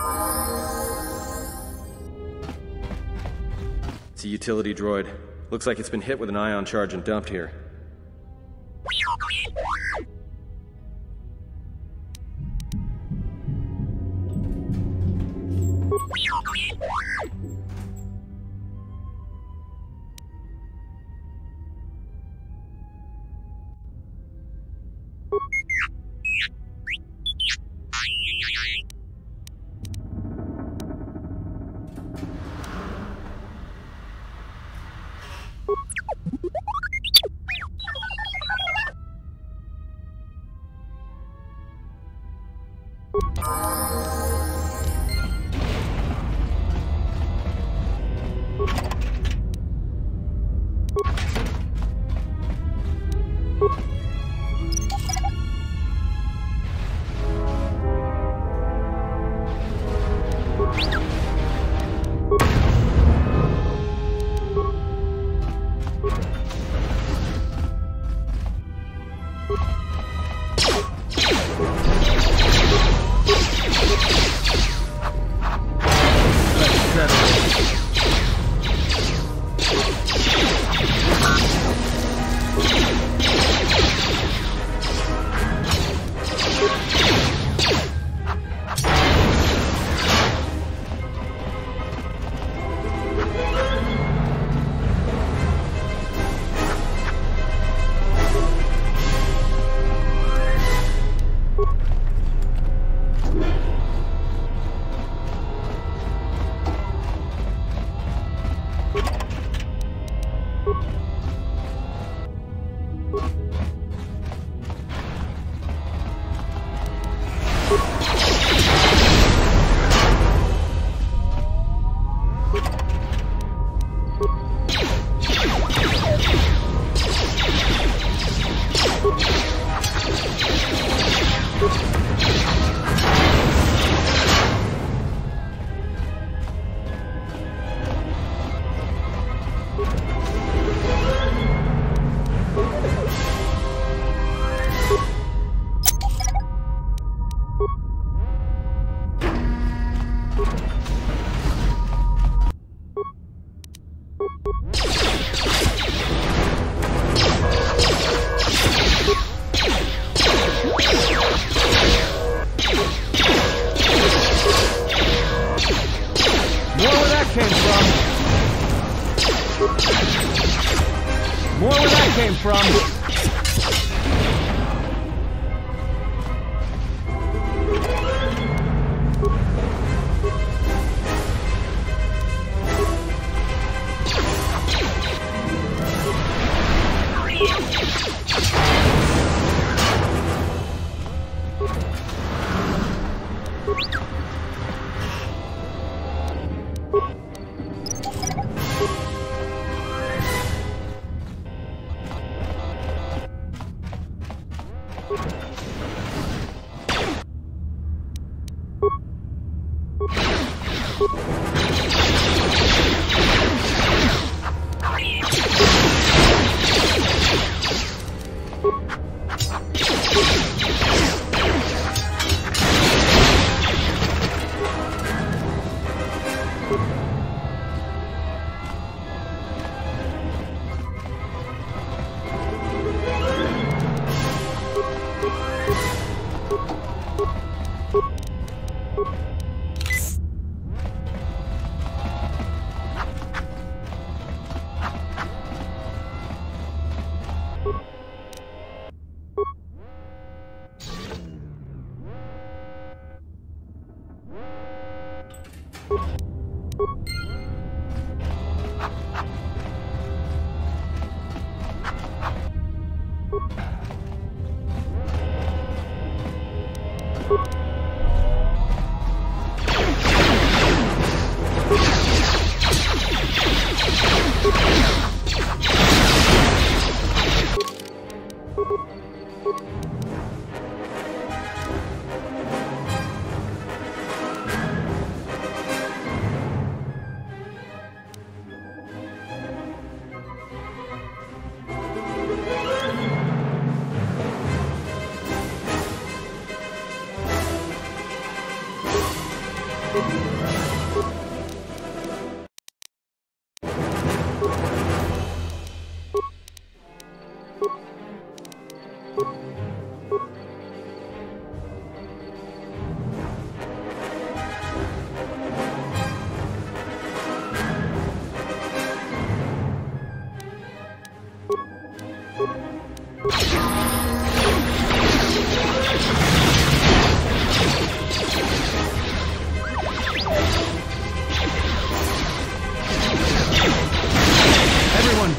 It's a utility droid. Looks like it's been hit with an ion charge and dumped here.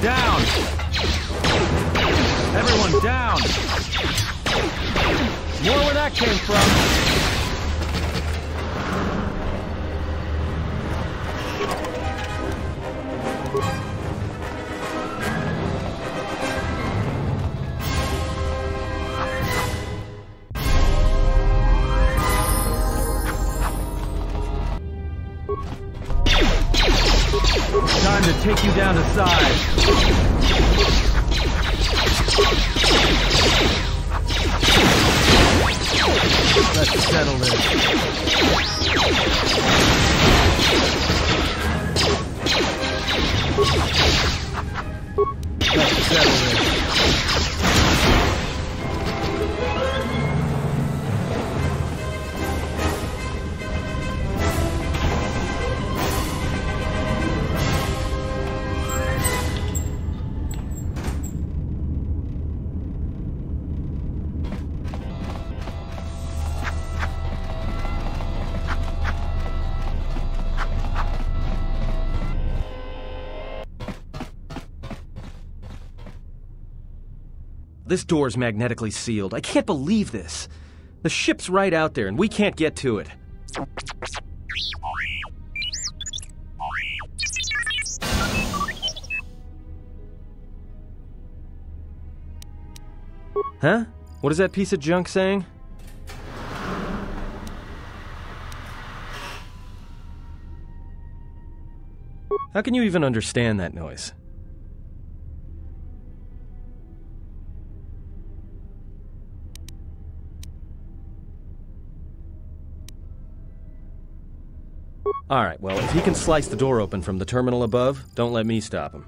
Down! Everyone down! More where that came from! Time to take you down to size. Let's settle this. Let's settle this. This door's magnetically sealed. I can't believe this. The ship's right out there, and we can't get to it. Huh? What is that piece of junk saying? How can you even understand that noise? Alright, well, if he can slice the door open from the terminal above, don't let me stop him.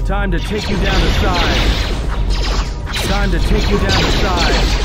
Time to take you down to size. Time to take you down to size.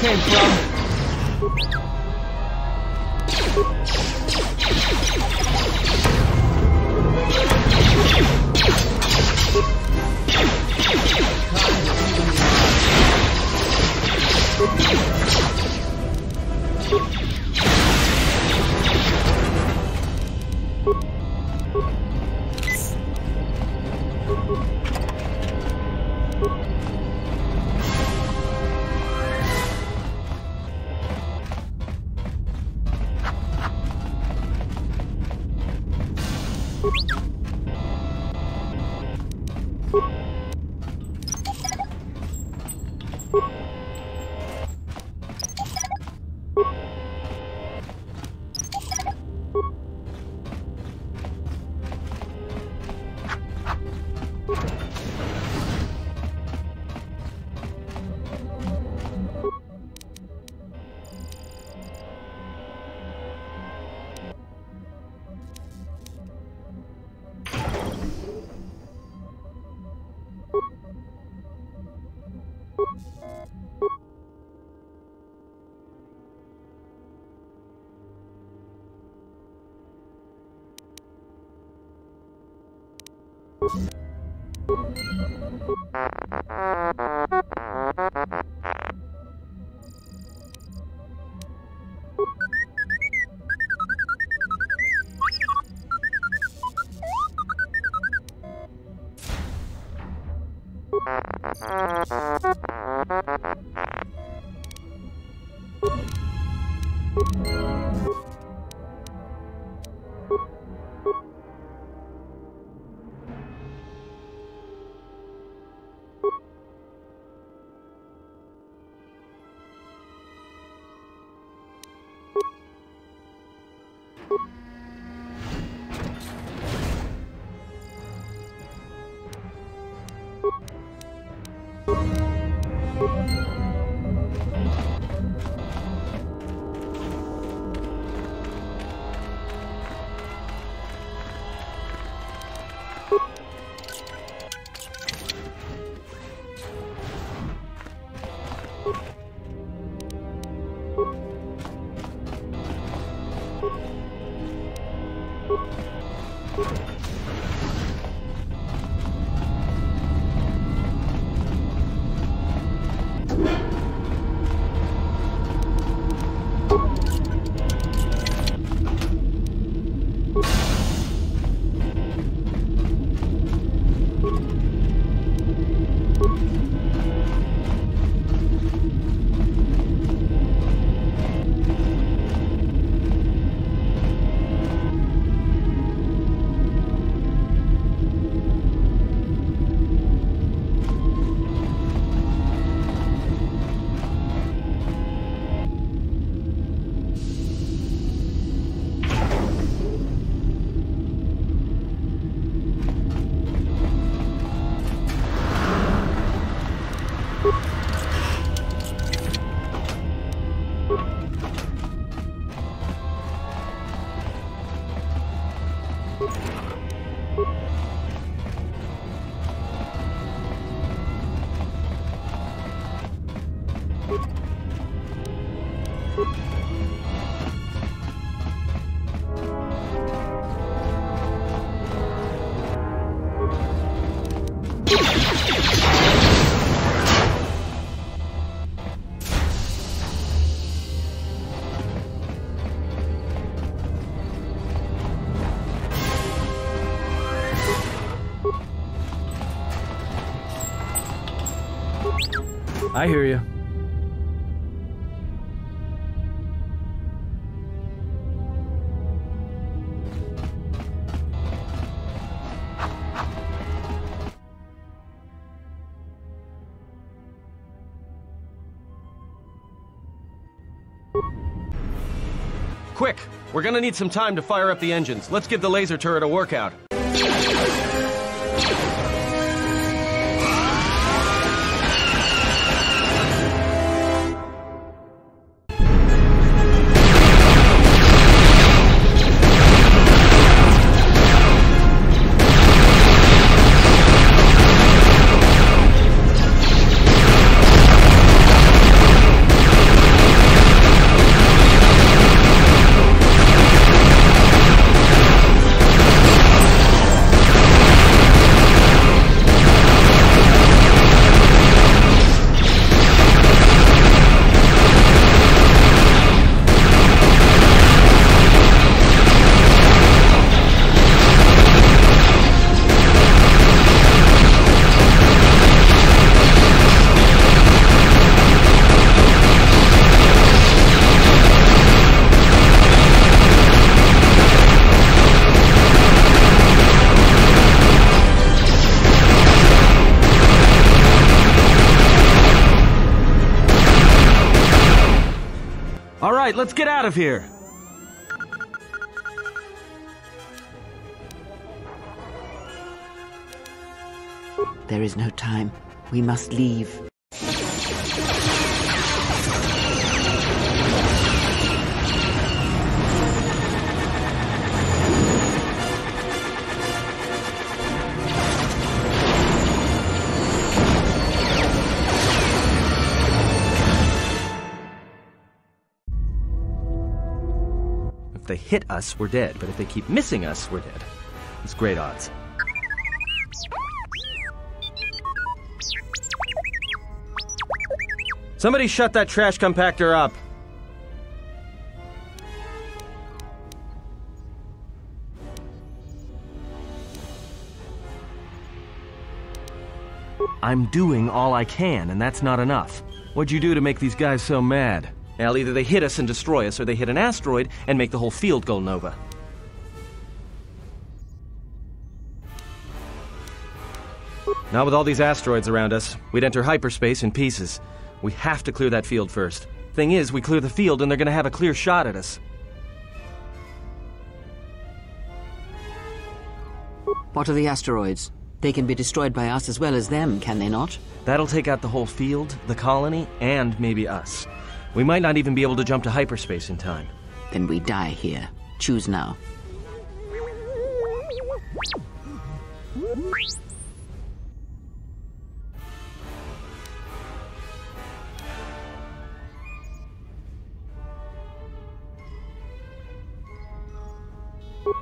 came from? I hear you. Quick! We're gonna need some time to fire up the engines. Let's give the laser turret a workout. All right, let's get out of here. There is no time. We must leave. If they hit us, we're dead, but if they keep missing us, we're dead. It's great odds. Somebody shut that trash compactor up. I'm doing all I can, and that's not enough. What'd you do to make these guys so mad? Well, either they hit us and destroy us, or they hit an asteroid and make the whole field go nova. Not with all these asteroids around us. We'd enter hyperspace in pieces. We have to clear that field first. Thing is, we clear the field and they're gonna have a clear shot at us. What are the asteroids? They can be destroyed by us as well as them, can they not? That'll take out the whole field, the colony, and maybe us. We might not even be able to jump to hyperspace in time. Then we die here. Choose now.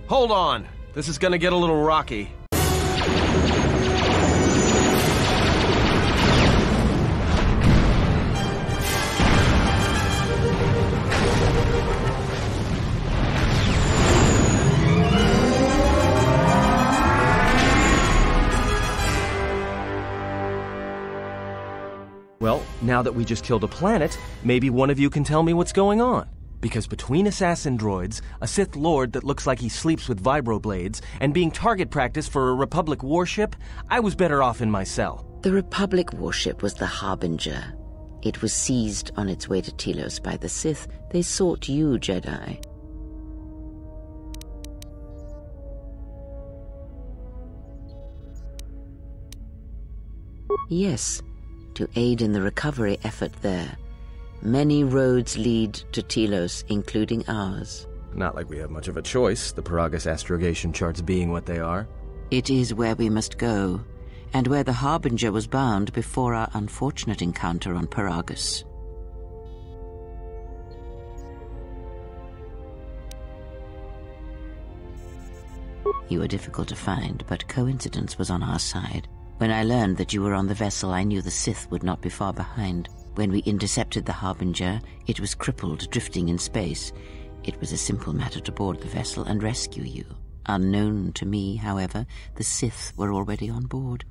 Hold on! This is gonna get a little rocky. Well, now that we just killed a planet, maybe one of you can tell me what's going on. Because between assassin droids, a Sith Lord that looks like he sleeps with vibroblades, and being target practice for a Republic warship, I was better off in my cell. The Republic warship was the Harbinger. It was seized on its way to Telos by the Sith. They sought you, Jedi. Yes, to aid in the recovery effort there. Many roads lead to Telos, including ours. Not like we have much of a choice, the Peragus astrogation charts being what they are. It is where we must go, and where the Harbinger was bound before our unfortunate encounter on Peragus. You were difficult to find, but coincidence was on our side. When I learned that you were on the vessel, I knew the Sith would not be far behind. When we intercepted the Harbinger, it was crippled, drifting in space. It was a simple matter to board the vessel and rescue you. Unknown to me, however, the Sith were already on board.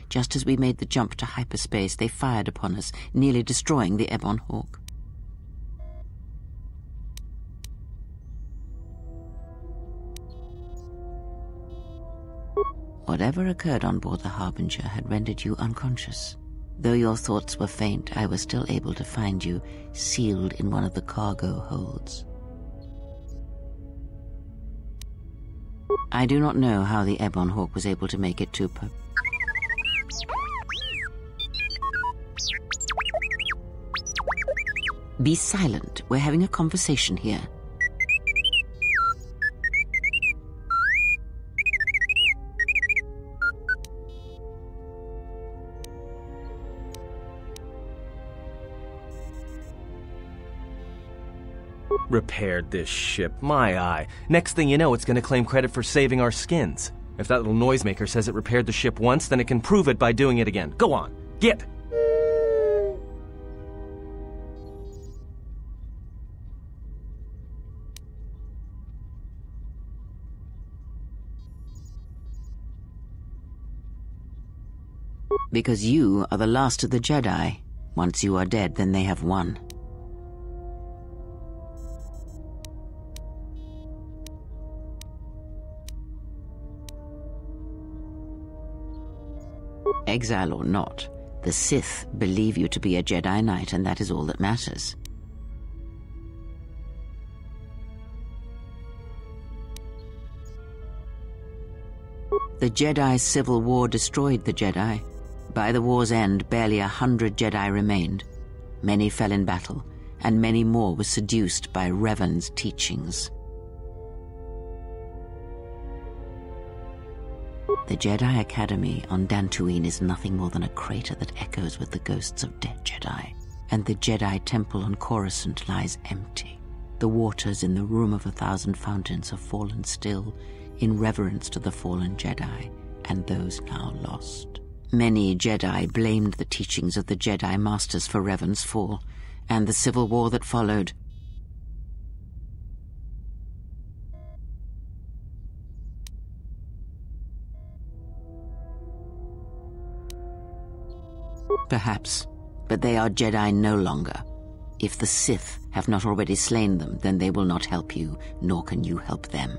Just as we made the jump to hyperspace, they fired upon us, nearly destroying the Ebon Hawk. Whatever occurred on board the Harbinger had rendered you unconscious. Though your thoughts were faint, I was still able to find you, sealed in one of the cargo holds. I do not know how the Ebon Hawk was able to make it to Be silent. We're having a conversation here. Repaired this ship, my eye. Next thing you know, it's gonna claim credit for saving our skins. If that little noisemaker says it repaired the ship once, then it can prove it by doing it again. Go on, get! Because you are the last of the Jedi. Once you are dead, then they have won. Exile or not, the Sith believe you to be a Jedi Knight, and that is all that matters. The Jedi Civil War destroyed the Jedi. By the war's end, barely 100 Jedi remained. Many fell in battle, and many more were seduced by Revan's teachings. The Jedi Academy on Dantooine is nothing more than a crater that echoes with the ghosts of dead Jedi, and the Jedi Temple on Coruscant lies empty. The waters in the Room of 1,000 Fountains have fallen still in reverence to the fallen Jedi and those now lost. Many Jedi blamed the teachings of the Jedi Masters for Revan's fall and the civil war that followed. Perhaps, but they are Jedi no longer. If the Sith have not already slain them, then they will not help you, nor can you help them.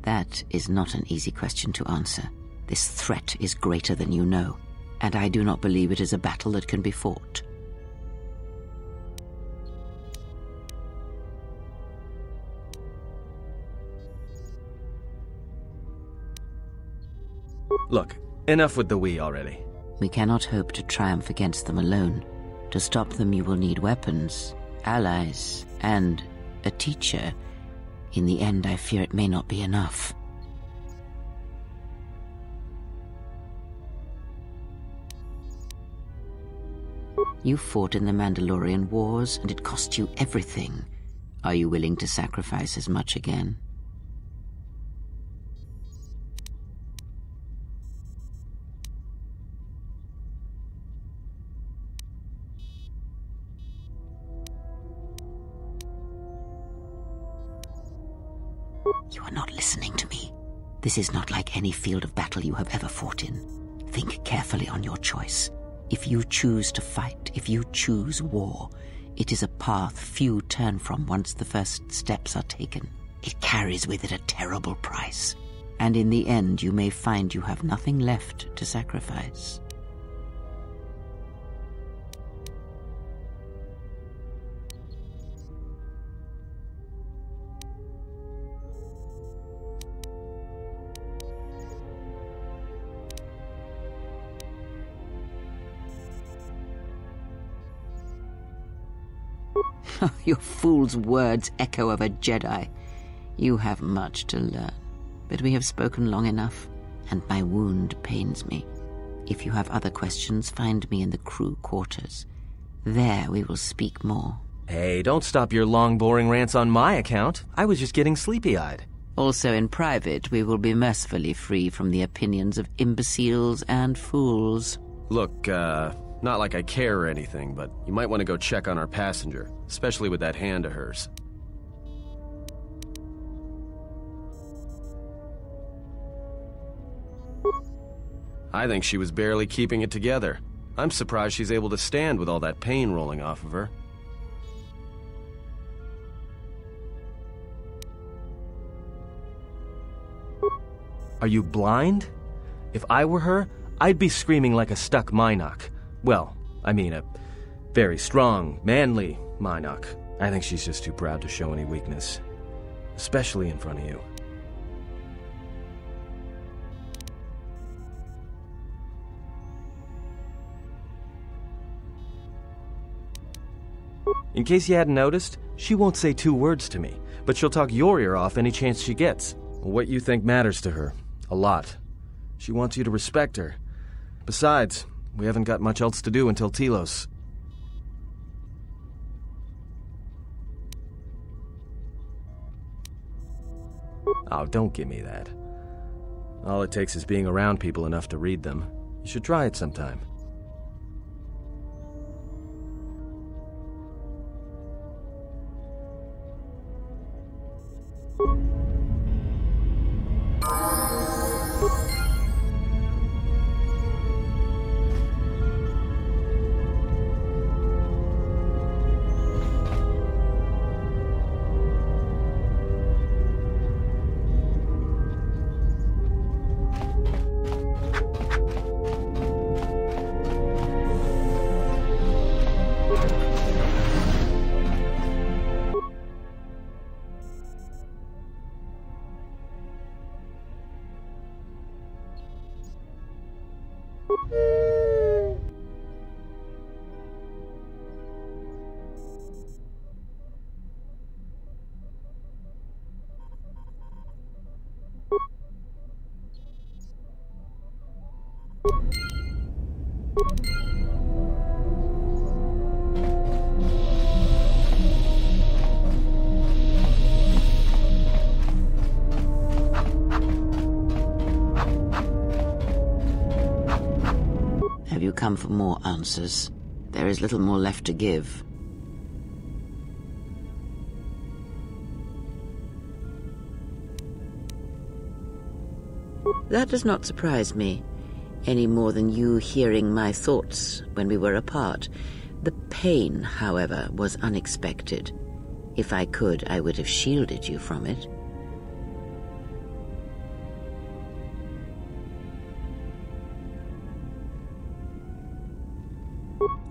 That is not an easy question to answer. This threat is greater than you know, and I do not believe it is a battle that can be fought. Look, enough with the we already. We cannot hope to triumph against them alone. To stop them, you will need weapons, allies, and a teacher. In the end, I fear it may not be enough. You fought in the Mandalorian Wars, and it cost you everything. Are you willing to sacrifice as much again? You are not listening to me. This is not like any field of battle you have ever fought in. Think carefully on your choice. If you choose to fight, if you choose war, it is a path few turn from once the first steps are taken. It carries with it a terrible price, and in the end you may find you have nothing left to sacrifice. Your fool's words echo of a Jedi. You have much to learn, but we have spoken long enough, and my wound pains me. If you have other questions, find me in the crew quarters. There we will speak more. Hey, don't stop your long, boring rants on my account. I was just getting sleepy-eyed. Also in private, we will be mercifully free from the opinions of imbeciles and fools. Look, not like I care or anything, but you might want to go check on our passenger, especially with that hand of hers. I think she was barely keeping it together. I'm surprised she's able to stand with all that pain rolling off of her. Are you blind? If I were her, I'd be screaming like a stuck Minok. Well, I mean a very strong, manly Minok. I think she's just too proud to show any weakness. Especially in front of you. In case you hadn't noticed, she won't say 2 words to me, but she'll talk your ear off any chance she gets. What you think matters to her. A lot. She wants you to respect her. Besides, we haven't got much else to do until Telos. Oh, don't give me that. All it takes is being around people enough to read them. You should try it sometime. Have you come for more answers? There is little more left to give. That does not surprise me, any more than you hearing my thoughts when we were apart. The pain, however, was unexpected. If I could, I would have shielded you from it.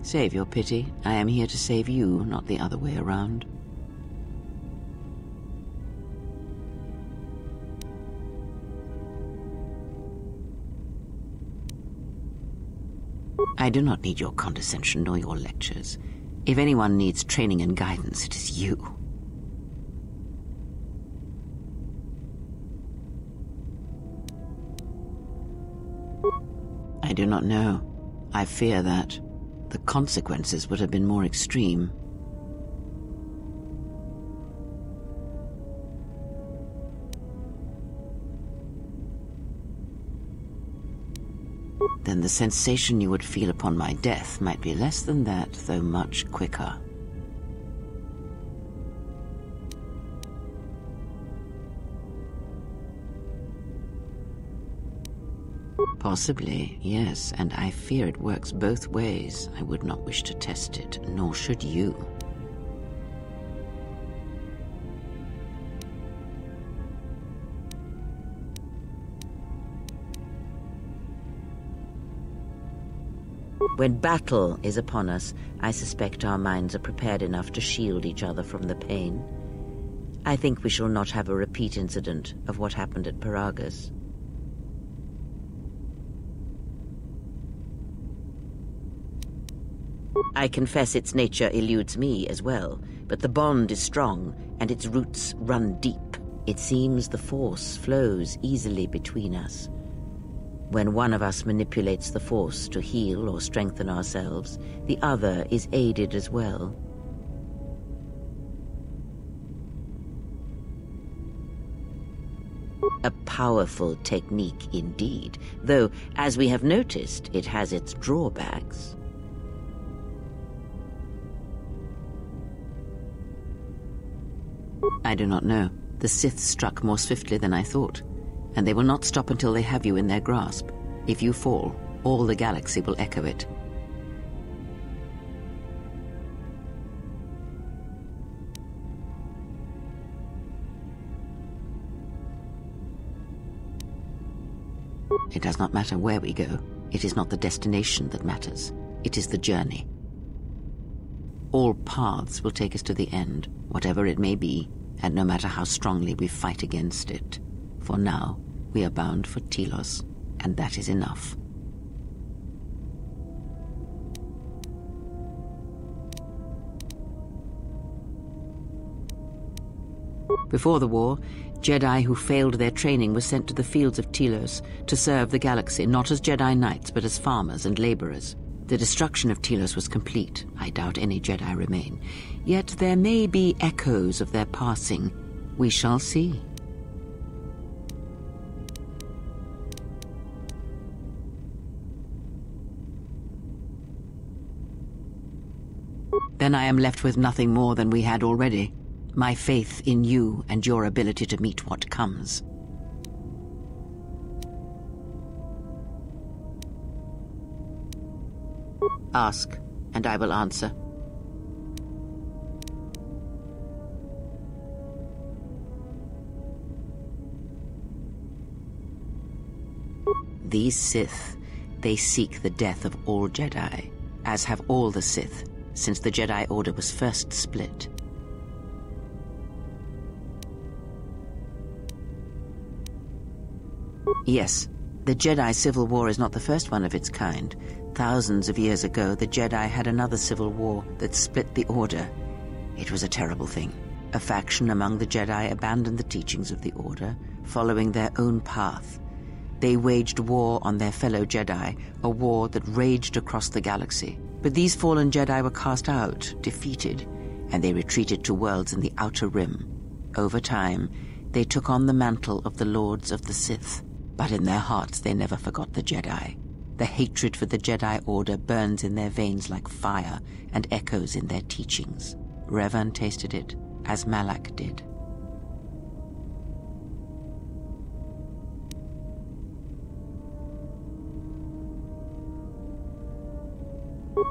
Save your pity. I am here to save you, not the other way around. I do not need your condescension nor your lectures. If anyone needs training and guidance, it is you. I do not know. I fear that the consequences would have been more extreme. Then the sensation you would feel upon my death might be less than that, though much quicker. Possibly, yes, and I fear it works both ways. I would not wish to test it, nor should you. When battle is upon us, I suspect our minds are prepared enough to shield each other from the pain. I think we shall not have a repeat incident of what happened at Peragus. I confess its nature eludes me as well, but the bond is strong, and its roots run deep. It seems the Force flows easily between us. When one of us manipulates the Force to heal or strengthen ourselves, the other is aided as well. A powerful technique indeed, though, as we have noticed, it has its drawbacks. I do not know. The Sith struck more swiftly than I thought, and they will not stop until they have you in their grasp. If you fall, all the galaxy will echo it. It does not matter where we go. It is not the destination that matters. It is the journey. All paths will take us to the end, whatever it may be, and no matter how strongly we fight against it. For now, we are bound for Telos, and that is enough. Before the war, Jedi who failed their training were sent to the fields of Telos to serve the galaxy, not as Jedi Knights, but as farmers and laborers. The destruction of Telos was complete. I doubt any Jedi remain. Yet there may be echoes of their passing. We shall see. Then I am left with nothing more than we had already. My faith in you and your ability to meet what comes. Ask, and I will answer. These Sith, they seek the death of all Jedi, as have all the Sith, since the Jedi Order was first split. Yes, the Jedi Civil War is not the first one of its kind. Thousands of years ago, the Jedi had another civil war that split the Order. It was a terrible thing. A faction among the Jedi abandoned the teachings of the Order, following their own path. They waged war on their fellow Jedi, a war that raged across the galaxy. But these fallen Jedi were cast out, defeated, and they retreated to worlds in the Outer Rim. Over time, they took on the mantle of the Lords of the Sith, but in their hearts they never forgot the Jedi. The hatred for the Jedi Order burns in their veins like fire and echoes in their teachings. Revan tasted it, as Malak did.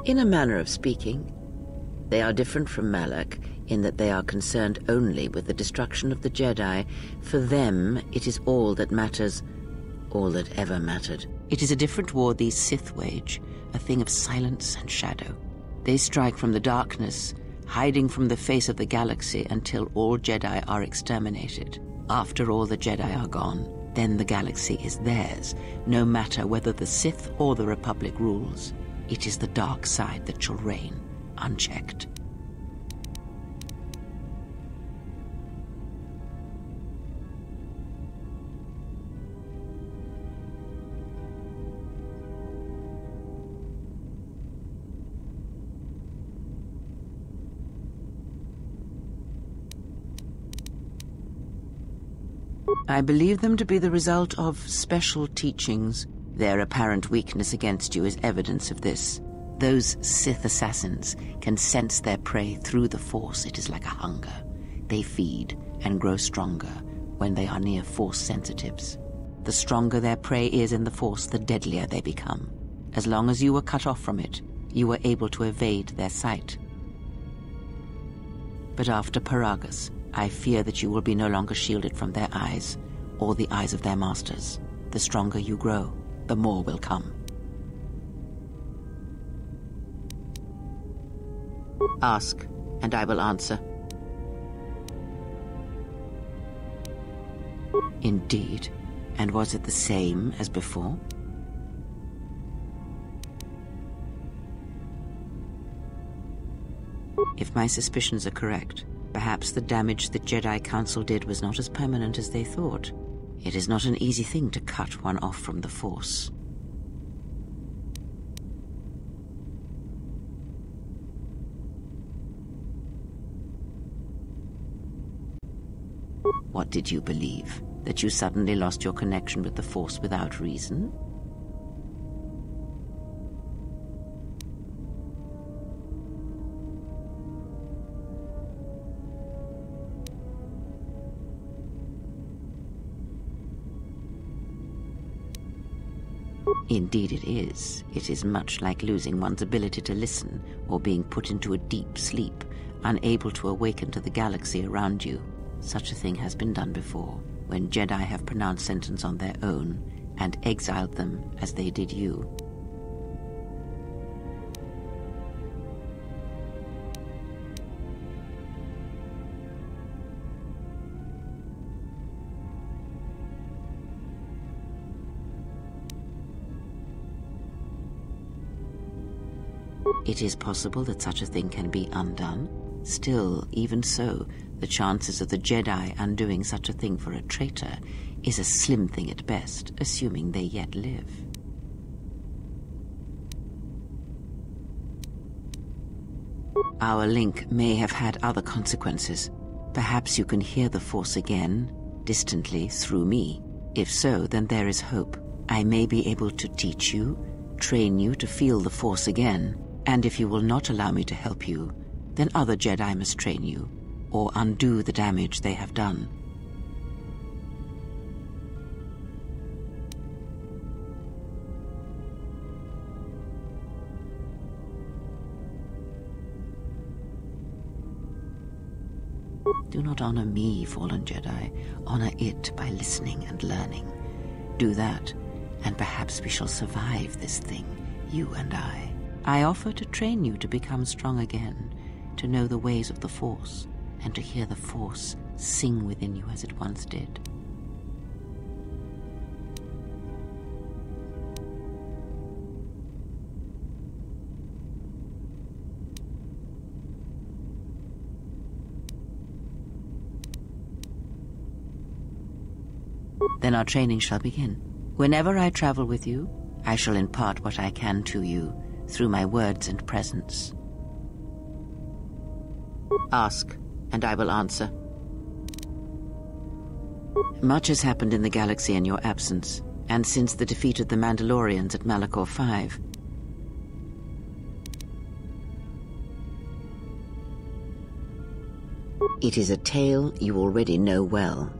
In a manner of speaking, they are different from Malak in that they are concerned only with the destruction of the Jedi. For them, it is all that matters, all that ever mattered. It is a different war these Sith wage, a thing of silence and shadow. They strike from the darkness, hiding from the face of the galaxy until all Jedi are exterminated. After all the Jedi are gone, then the galaxy is theirs, no matter whether the Sith or the Republic rules. It is the dark side that shall reign, unchecked. I believe them to be the result of special teachings. Their apparent weakness against you is evidence of this. Those Sith assassins can sense their prey through the Force. It is like a hunger. They feed and grow stronger when they are near Force sensitives. The stronger their prey is in the Force, the deadlier they become. As long as you were cut off from it, you were able to evade their sight. But after Peragus, I fear that you will be no longer shielded from their eyes, or the eyes of their masters. The stronger you grow, the more will come. Ask, and I will answer. Indeed. And was it the same as before? If my suspicions are correct, perhaps the damage the Jedi Council did was not as permanent as they thought. It is not an easy thing to cut one off from the Force. What did you believe? That you suddenly lost your connection with the Force without reason? Indeed it is. It is much like losing one's ability to listen or being put into a deep sleep, unable to awaken to the galaxy around you. Such a thing has been done before, when Jedi have pronounced sentence on their own and exiled them as they did you. It is possible that such a thing can be undone. Still, even so, the chances of the Jedi undoing such a thing for a traitor is a slim thing at best, assuming they yet live. Our link may have had other consequences. Perhaps you can hear the Force again, distantly, through me. If so, then there is hope. I may be able to teach you, train you to feel the Force again. And if you will not allow me to help you, then other Jedi must train you, or undo the damage they have done. Do not honor me, fallen Jedi. Honor it by listening and learning. Do that, and perhaps we shall survive this thing, you and I. I offer to train you to become strong again, to know the ways of the Force, and to hear the Force sing within you as it once did. Then our training shall begin. Whenever I travel with you, I shall impart what I can to you through my words and presence. Ask, and I will answer. Much has happened in the galaxy in your absence, and since the defeat of the Mandalorians at Malachor 5. It is a tale you already know well.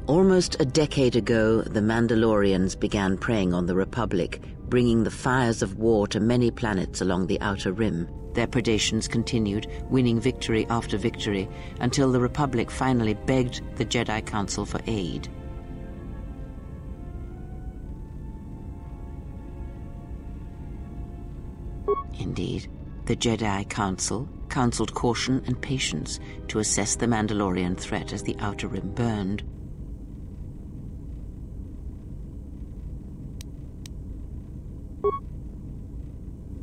Almost a decade ago, the Mandalorians began preying on the Republic, bringing the fires of war to many planets along the Outer Rim. Their predations continued, winning victory after victory, until the Republic finally begged the Jedi Council for aid. Indeed, the Jedi Council counseled caution and patience to assess the Mandalorian threat as the Outer Rim burned.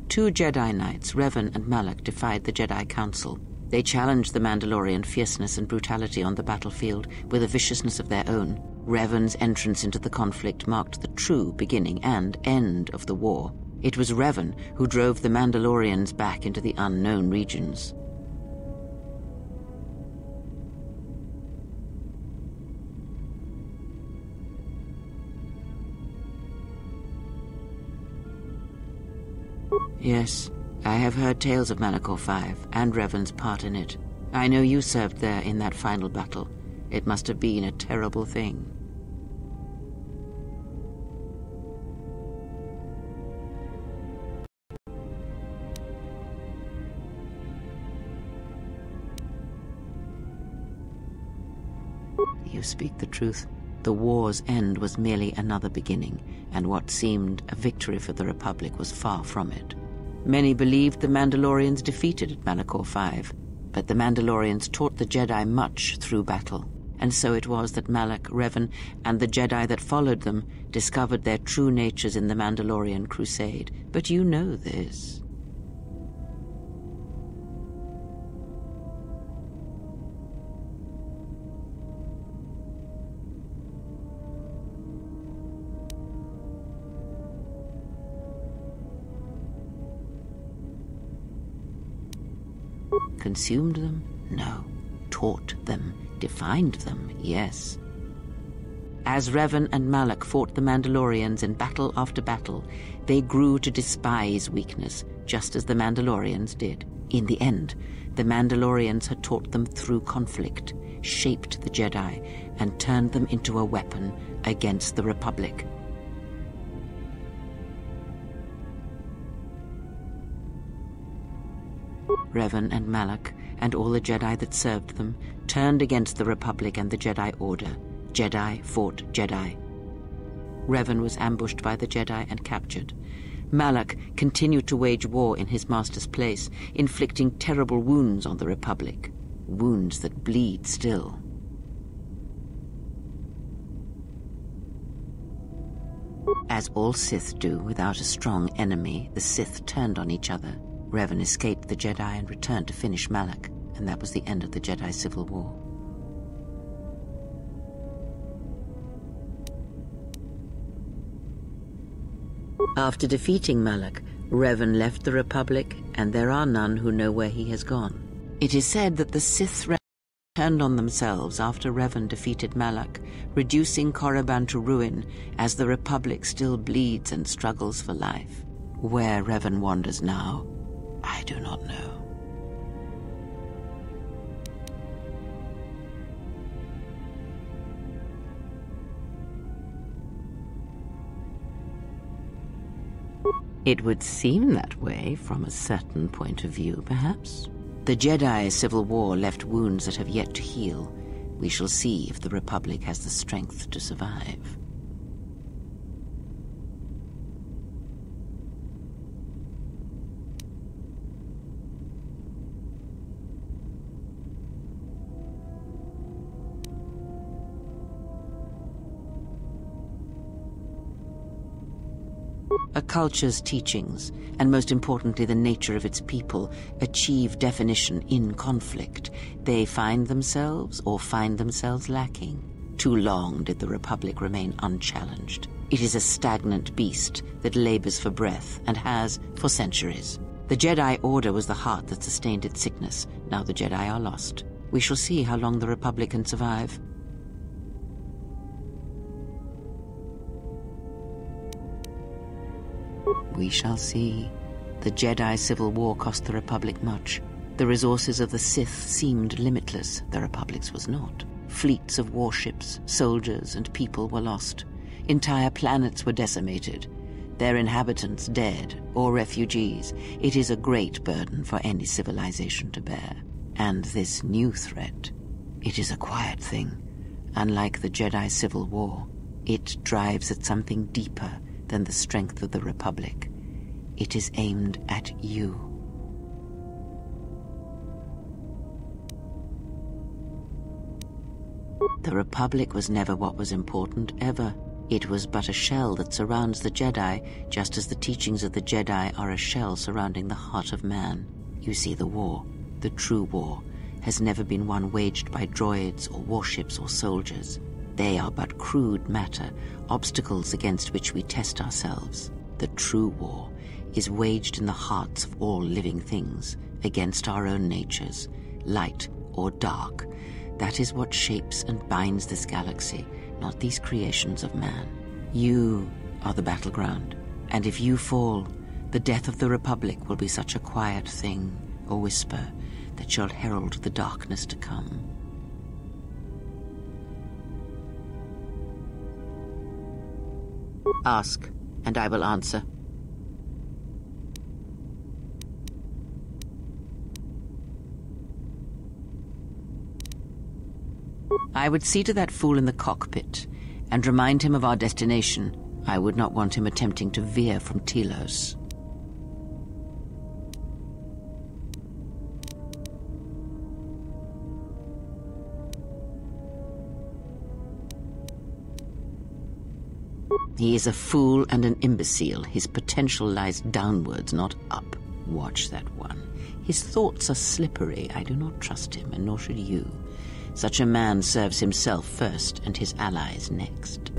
Two Jedi Knights, Revan and Malak, defied the Jedi Council. They challenged the Mandalorian fierceness and brutality on the battlefield with a viciousness of their own. Revan's entrance into the conflict marked the true beginning and end of the war. It was Revan who drove the Mandalorians back into the unknown regions. Yes, I have heard tales of Malachor 5 and Revan's part in it. I know you served there in that final battle. It must have been a terrible thing. You speak the truth. The war's end was merely another beginning, and what seemed a victory for the Republic was far from it. Many believed the Mandalorians defeated at Malachor 5, but the Mandalorians taught the Jedi much through battle, and so it was that Malak, Revan, and the Jedi that followed them discovered their true natures in the Mandalorian Crusade. But you know this. Consumed them? No. Taught them. Defined them? Yes. As Revan and Malak fought the Mandalorians in battle after battle, they grew to despise weakness, just as the Mandalorians did. In the end, the Mandalorians had taught them through conflict, shaped the Jedi, and turned them into a weapon against the Republic. Revan and Malak, and all the Jedi that served them, turned against the Republic and the Jedi Order. Jedi fought Jedi. Revan was ambushed by the Jedi and captured. Malak continued to wage war in his master's place, inflicting terrible wounds on the Republic. Wounds that bleed still. As all Sith do without a strong enemy, the Sith turned on each other. Revan escaped the Jedi and returned to finish Malak, and that was the end of the Jedi Civil War. After defeating Malak, Revan left the Republic, and there are none who know where he has gone. It is said that the Sith turned on themselves after Revan defeated Malak, reducing Korriban to ruin as the Republic still bleeds and struggles for life. Where Revan wanders now, I do not know. It would seem that way from a certain point of view, perhaps. The Jedi Civil War left wounds that have yet to heal. We shall see if the Republic has the strength to survive. A culture's teachings, and most importantly the nature of its people, achieve definition in conflict. They find themselves or find themselves lacking. Too long did the Republic remain unchallenged. It is a stagnant beast that labors for breath and has for centuries. The Jedi Order was the heart that sustained its sickness. Now the Jedi are lost. We shall see how long the Republic can survive. We shall see. The Jedi Civil War cost the Republic much. The resources of the Sith seemed limitless. The Republic's was not. Fleets of warships, soldiers, and people were lost. Entire planets were decimated. Their inhabitants dead or refugees. It is a great burden for any civilization to bear. And this new threat, it is a quiet thing. Unlike the Jedi Civil War, it drives at something deeper than the strength of the Republic. It is aimed at you. The Republic was never what was important, ever. It was but a shell that surrounds the Jedi, just as the teachings of the Jedi are a shell surrounding the heart of man. You see, the war, the true war, has never been one waged by droids or warships or soldiers. They are but crude matter, obstacles against which we test ourselves. The true war is waged in the hearts of all living things, against our own natures, light or dark. That is what shapes and binds this galaxy, not these creations of man. You are the battleground, and if you fall, the death of the Republic will be such a quiet thing, a whisper, that shall herald the darkness to come. Ask, and I will answer. I would see to that fool in the cockpit and remind him of our destination. I would not want him attempting to veer from Telos. He is a fool and an imbecile. His potential lies downwards, not up. Watch that one. His thoughts are slippery. I do not trust him, and nor should you. Such a man serves himself first and his allies next.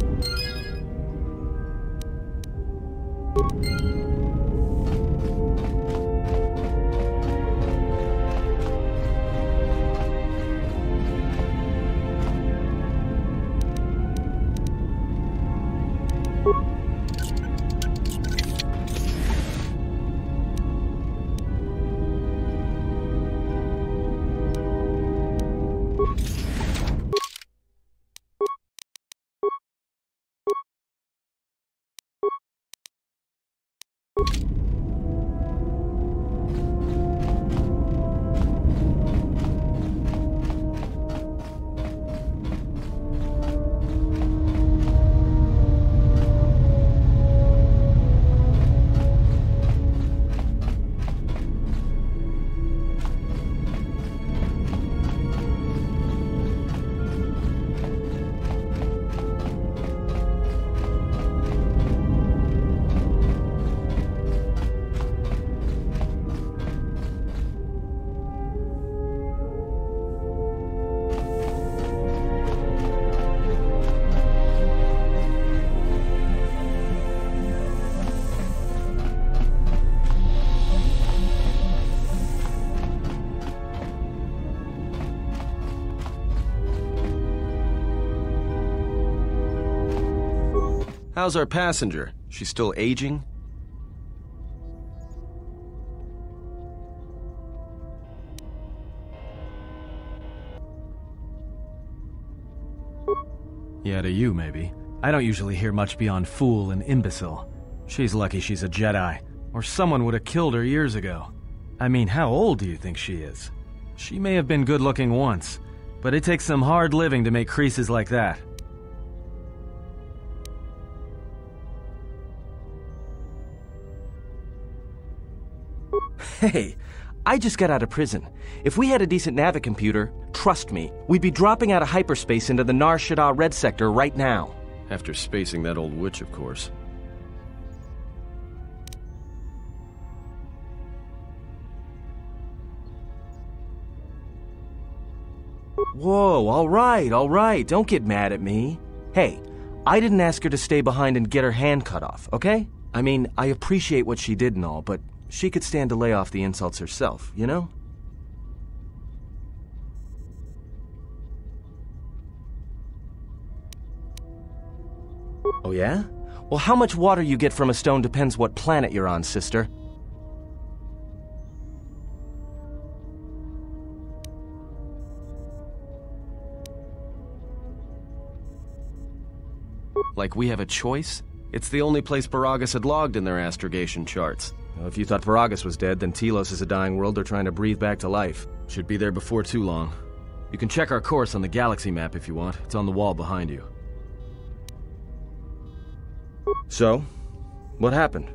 How's our passenger? She's still aging? Yeah, to you, maybe. I don't usually hear much beyond fool and imbecile. She's lucky she's a Jedi, or someone would have killed her years ago. I mean, how old do you think she is? She may have been good-looking once, but it takes some hard living to make creases like that. Hey, I just got out of prison. If we had a decent navicomputer, trust me, we'd be dropping out of hyperspace into the Nar Shaddaa Red Sector right now. After spacing that old witch, of course. Whoa, all right, don't get mad at me. Hey, I didn't ask her to stay behind and get her hand cut off, okay? I mean, I appreciate what she did and all, but she could stand to lay off the insults herself, you know? Oh yeah? Well, how much water you get from a stone depends what planet you're on, sister. Like we have a choice? It's the only place Peragus had logged in their astrogation charts. Well, if you thought Peragus was dead, then Telos is a dying world they're trying to breathe back to life. Should be there before too long. You can check our course on the galaxy map if you want. It's on the wall behind you. So, what happened?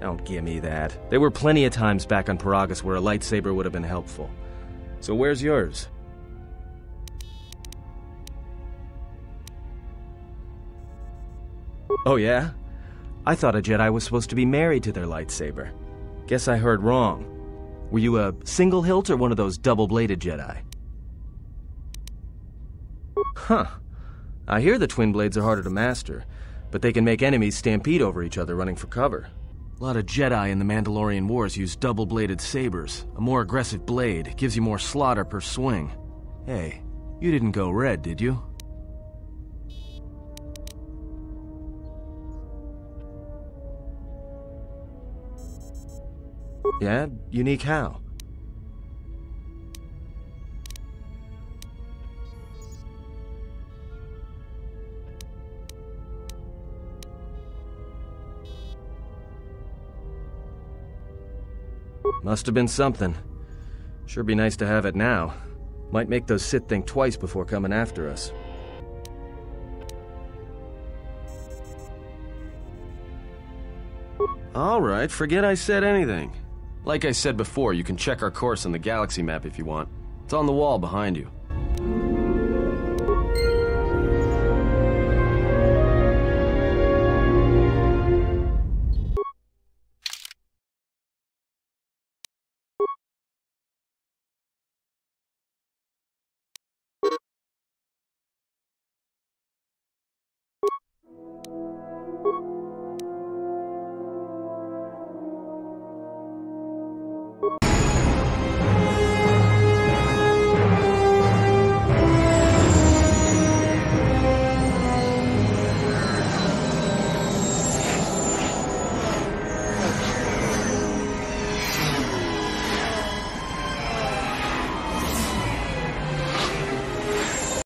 Don't give me that. There were plenty of times back on Peragus where a lightsaber would have been helpful. So where's yours? Oh yeah? I thought a Jedi was supposed to be married to their lightsaber. Guess I heard wrong. Were you a single hilt or one of those double-bladed Jedi? Huh. I hear the twin blades are harder to master, but they can make enemies stampede over each other running for cover. A lot of Jedi in the Mandalorian Wars use double-bladed sabers. A more aggressive blade gives you more slaughter per swing. Hey, you didn't go red, did you? Yeah? Unique how? Must have been something. Sure be nice to have it now. Might make those Sith think twice before coming after us. Alright, forget I said anything. Like I said before, you can check our course on the galaxy map if you want. It's on the wall behind you.